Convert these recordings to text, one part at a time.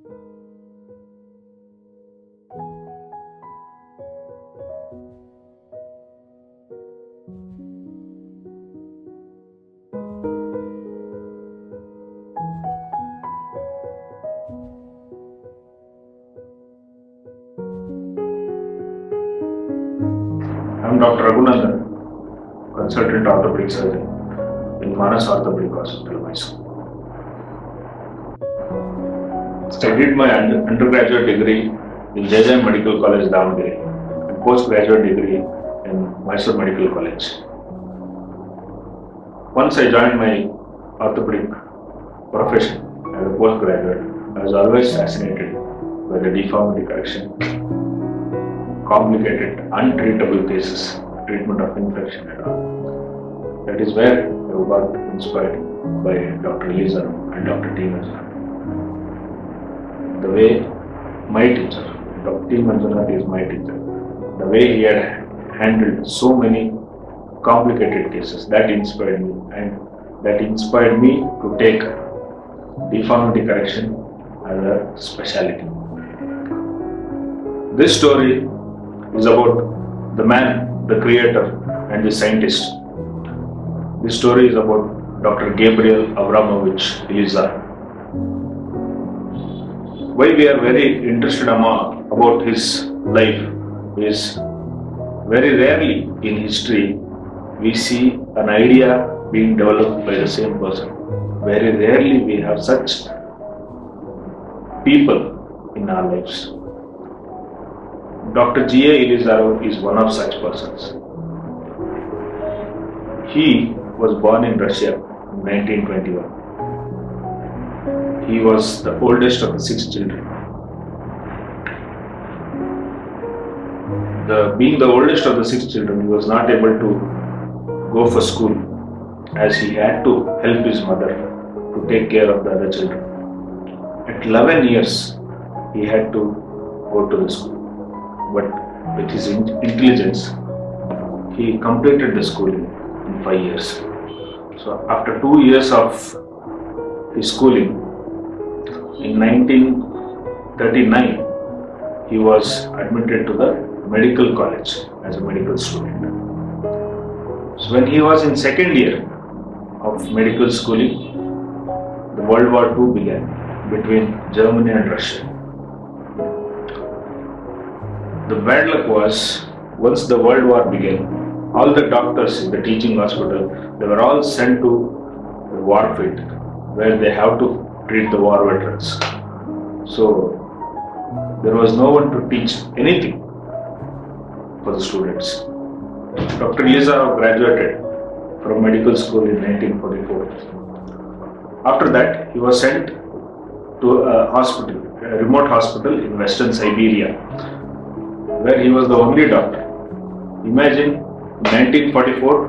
I'm Dr. Raghunandan, consultant orthopedic surgeon in Manas Orthopedic Hospital, Mysore. I did my undergraduate degree in JJM Medical College, Davangere, and postgraduate degree in Mysore Medical College. Once I joined my orthopedic profession as a postgraduate, I was always fascinated by the deformity correction, complicated, untreatable cases, treatment of infection and all. That is where I got inspired by Dr. Elizaro and Dr. T. Manjunath. The way my teacher, Dr. T. Manjunath is my teacher, the way he had handled so many complicated cases, that inspired me, and that inspired me to take deformity correction as a specialty. This story is about the man, the creator, and the scientist. This story is about Dr. Gabriel Abramovich Elizaro. Why we are very interested about his life is very rarely in history we see an idea being developed by the same person. Very rarely we have such people in our lives. Dr. G.A. Elizaro is one of such persons. He was born in Russia in 1921. He was the oldest of the 6 children. Being the oldest of the 6 children, he was not able to go for school as he had to help his mother to take care of the other children. At 11 years, he had to go to the school. But with his intelligence, he completed the schooling in 5 years. So after 2 years of his schooling, in 1939, he was admitted to the medical college as a medical student. So when he was in second year of medical schooling, the World War II began between Germany and Russia. The bad luck was, once the World War began, all the doctors in the teaching hospital, they were all sent to the war field where they have to treat the war veterans. So there was no one to teach anything for the students. Dr. Elizaro graduated from medical school in 1944. After that, he was sent to a hospital, a remote hospital in Western Siberia, where he was the only doctor. Imagine 1944,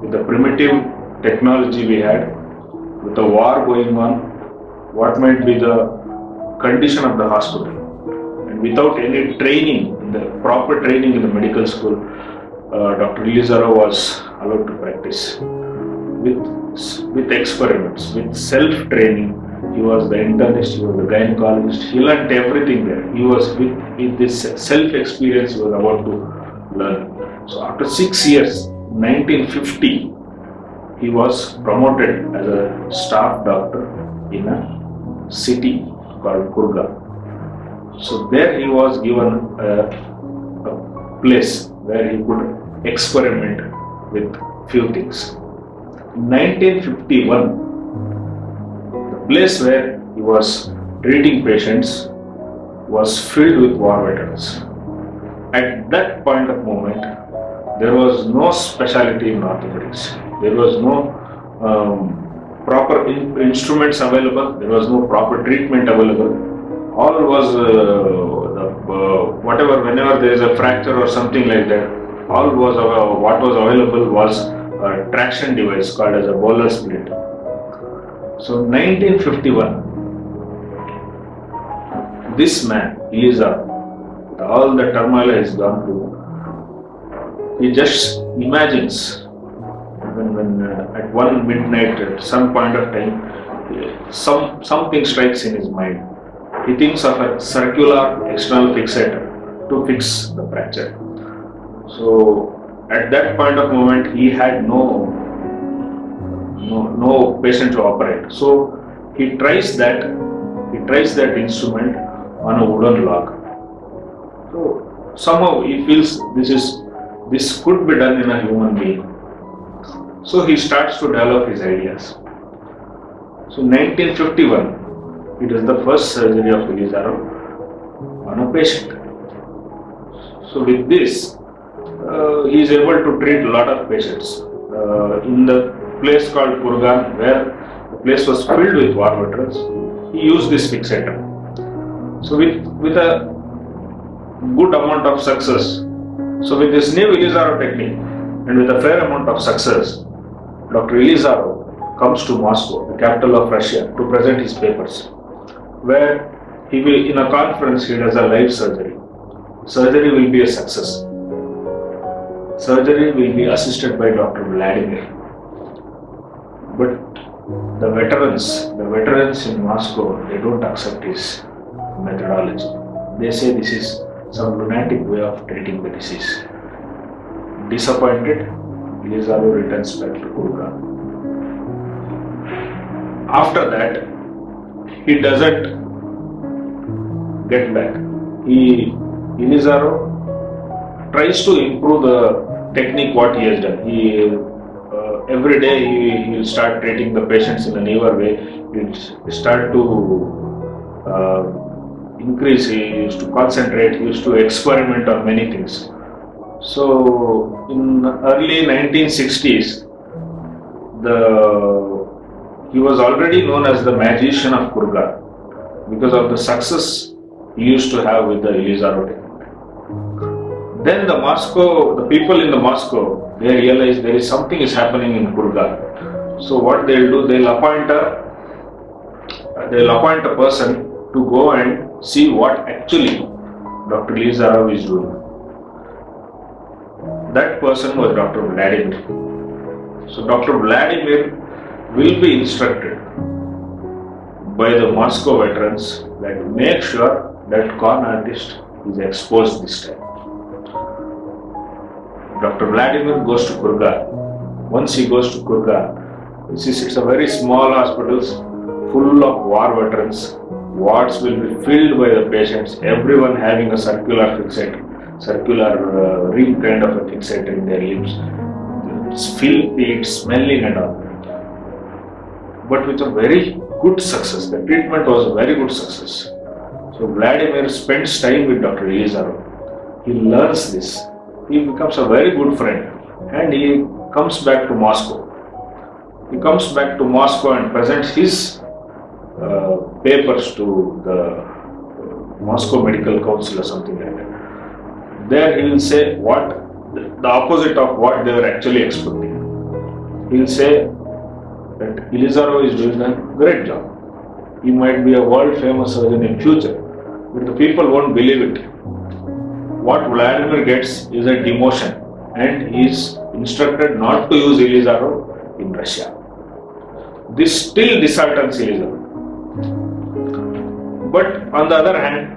with the primitive technology we had, with the war going on, what might be the condition of the hospital. And without any training, proper training in the medical school, Dr. Elizaro was allowed to practice. With experiments, with self-training, he was the internist, he was the gynecologist, he learned everything there. He was with this self-experience he was about to learn. So after 6 years, 1950, he was promoted as a staff doctor in a city called Kurgan. So there he was given a place where he could experiment with few things. In 1951, the place where he was treating patients was filled with war veterans. At that point of moment, there was no specialty in orthopedics. There was no proper instruments available. There was no proper treatment available. All was whatever, whenever there is a fracture or something like that, all was what was available was a traction device called as a Bowler split. So 1951, this man, Elizaro, all the turmoil he has gone through, he just imagines when at one midnight, at some point of time, something strikes in his mind. he thinks of a circular external fixator to fix the fracture. So at that point of moment, he had no patient to operate. So he tries that instrument on a wooden log. So somehow he feels this could be done in a human being. So he starts to develop his ideas. So 1951, it was the first surgery of Elizarov on a patient. So with this, he is able to treat a lot of patients. In the place called Kurgan, where the place was filled with war veterans, he used this fixator. So with a good amount of success, so with this new Elizarov technique and with a fair amount of success, Dr. Elizarov comes to Moscow, the capital of Russia, to present his papers, where he will, in a conference, he does a live surgery. Surgery will be a success. Surgery will be assisted by Dr. Vladimir. But the veterans in Moscow, they don't accept his methodology. They say this is some lunatic way of treating the disease. Disappointed, Elizarov returns back to Kurgan. After that, he doesn't get back. Elizarov tries to improve the technique what he has done. Every day he will start treating the patients in a newer way. He will start to increase. He used to concentrate. He used to experiment on many things. So in early 1960s, he was already known as the magician of Kurgan because of the success he used to have with the Elizarov technique. Then the people in the Moscow, they realize there is something is happening in Kurgan. So what they'll do, they'll appoint a person to go and see what actually Dr. Elizarov is doing. That person was Dr. Vladimir. So Dr. Vladimir will be instructed by the Moscow veterans that make sure that con artist is exposed this time. Dr. Vladimir goes to Kurgan. Once he goes to Kurgan, it's a very small hospital full of war veterans. Wards will be filled by the patients, everyone having a circular ring kind of a fixator in their lips. It's filthy, it's smelling and all. But with a very good success. The treatment was a very good success. So Vladimir spends time with Dr. Elizarov. He learns this. He becomes a very good friend and he comes back to Moscow. He comes back to Moscow and presents his papers to the Moscow Medical Council or something like that. There he will say the opposite of what they were actually expecting. He will say that Elizarov is doing a great job. He might be a world famous surgeon in future, but the people won't believe it. What Vladimir gets is a demotion and he is instructed not to use Elizarov in Russia. This still disheartens Elizarov. But on the other hand,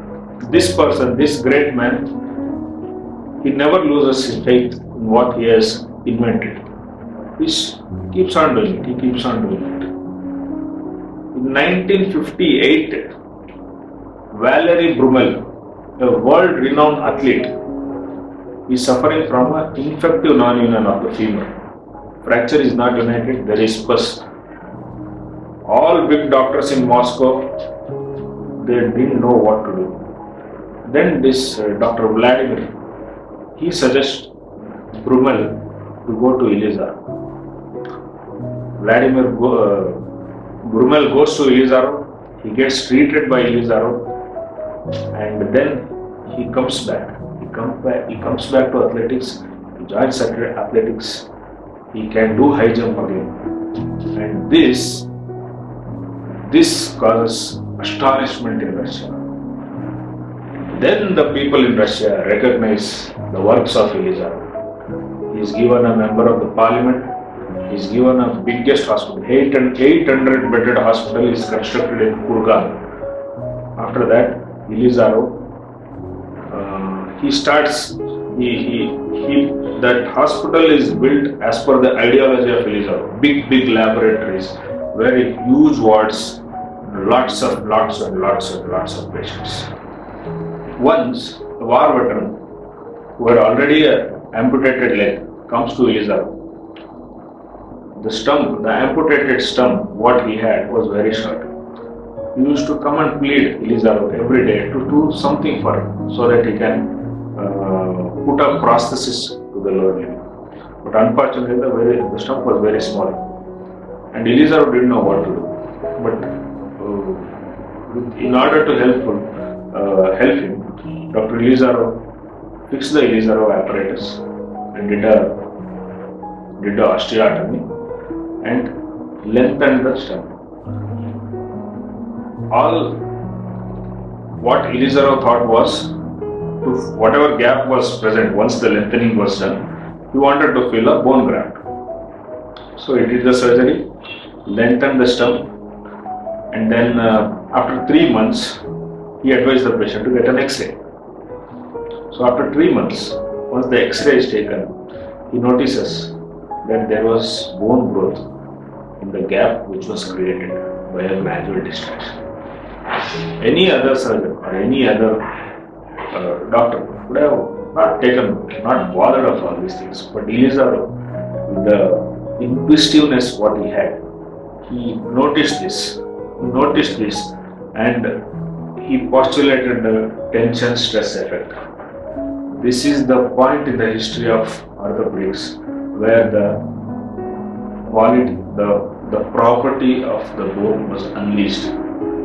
this person, this great man, he never loses his faith in what he has invented. He keeps on doing it. In 1958, Valery Brumel, a world-renowned athlete, is suffering from an infective non-union of the femur. Fracture is not united, there is pus. All big doctors in Moscow, they didn't know what to do. Then this Dr. Vladimir, he suggests Brumel to go to Elizarov. Brumel goes to Elizarov, he gets treated by Elizarov, and then he comes back. He comes back to athletics, he joins athletics, he can do high jump again. And this causes astonishment in Russia. Then the people in Russia recognize the works of Elizarov. He is given a member of the parliament. He is given a biggest hospital. 800 bedded hospital is constructed in Kurgan. After that, Elizarov, he starts, that hospital is built as per the ideology of Elizarov. Big laboratories, very huge wards, lots of patients. Once the war veteran who had already amputated leg comes to Elizarov. The amputated stump, what he had was very short. He used to come and plead Elizarov every day to do something for him so that he can put a prosthesis to the lower limb. But unfortunately, the stump was very small, and Elizarov didn't know what to do. But in order to help him, Dr. Elizarov fixed the Elizarov apparatus and did the osteotomy and lengthened the stump. All what Elizarov thought was, whatever gap was present once the lengthening was done, he wanted to fill a bone graft. So he did the surgery, lengthened the stump, and then after 3 months, he advised the patient to get an X-ray. So after 3 months, once the X-ray is taken, he notices that there was bone growth in the gap which was created by a gradual distraction. Any other surgeon or any other doctor would have not bothered of all these things. But Elizarov, with the inquisitiveness what he had, he noticed this, and he postulated the tension stress effect. This is the point in the history of orthopedics where the property of the bone was unleashed.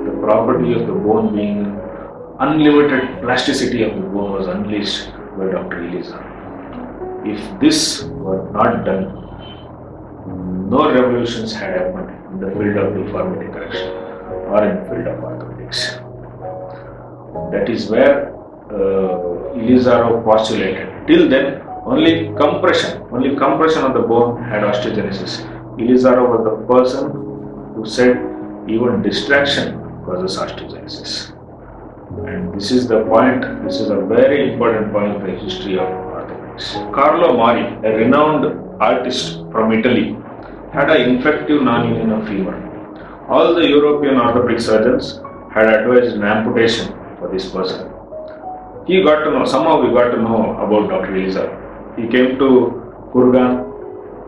The property of the bone being unlimited plasticity of the bone was unleashed by Dr. Elizarov. If this were not done, no revolutions had happened in the field of deformity correction or in the field of orthopedics. That is where Elizarov postulated. Till then, only compression of the bone had osteogenesis. Elizarov was the person who said even distraction causes osteogenesis. And this is the point, this is a very important point in the history of orthopedics. Carlo Mori, a renowned artist from Italy, had an infective non-union of femur. All the European orthopedic surgeons had advised an amputation for this person. Somehow we got to know about Dr. Elizarov. He came to Kurgan.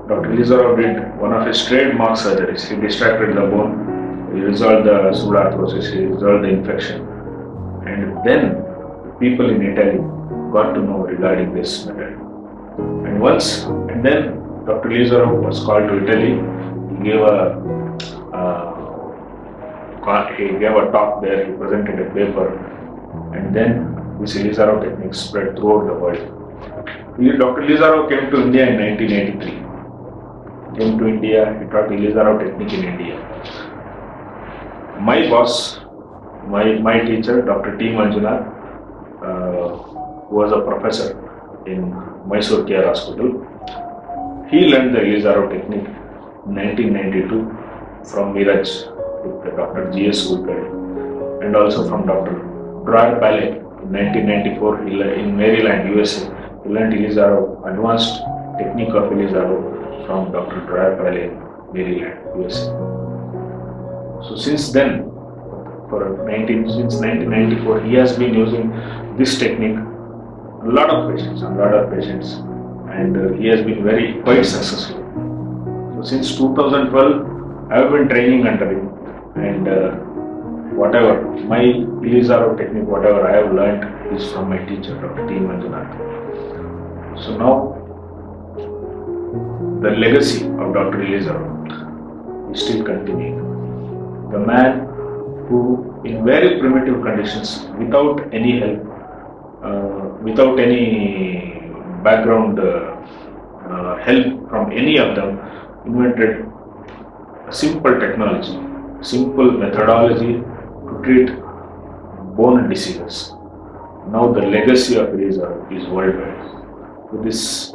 Dr. Elizarov did one of his trademark surgeries. He distracted the bone, he resolved the pseudoarthrosis, he resolved the infection. And then the people in Italy got to know regarding this method. And then Dr. Elizarov was called to Italy. He gave a talk there, he presented a paper, and then this Elizarov technique spread throughout the world. Dr. Elizarov came to India in 1983. He taught Elizarov technique in India. My boss, my teacher, Dr. T. Manjunath, who was a professor in Mysore Care Hospital, he learned the Elizarov technique in 1992 from Miraj with Dr. G.S. Woodkari, and also from Dr. Dreyer Paley. In 1994, in Maryland, USA, he learned Elizarov, advanced technique of Elizarov from Dr. Dreyer Paley in Maryland, USA. So since then, since 1994, he has been using this technique on a lot of patients, and he has been quite successful. So since 2012, I have been training under him, and whatever my Elizarov technique, whatever I have learned is from my teacher, Dr. T. Manjunath. So now, the legacy of Dr. Elizarov is still continuing. The man who, in very primitive conditions, without any help, without any background help from any of them, invented a simple technology, simple methodology to treat bone diseases. Now the legacy of Elizarov is worldwide. With this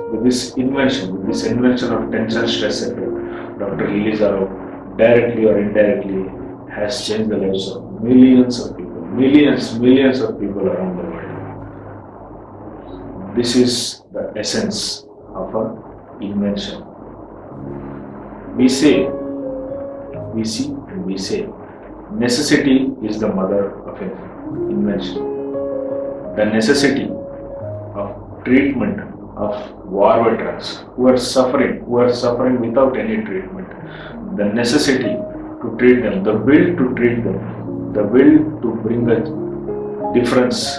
invention of tension stress effect, Dr. Elizarov, directly or indirectly, has changed the lives of millions of people, millions of people around the world. This is the essence of an invention. We see and we say, necessity is the mother of an invention. The necessity of treatment of war veterans who are suffering without any treatment, the necessity to treat them, the will to treat them, the will to bring a difference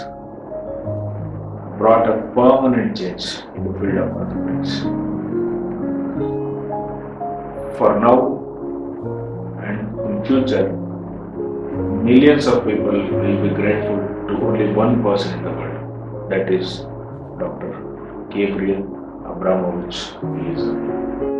brought a permanent change in the field of mathematics. For now and in future, millions of people will be grateful to only one person in the world, that is Dr. Gabriel Abramovich Eliezer.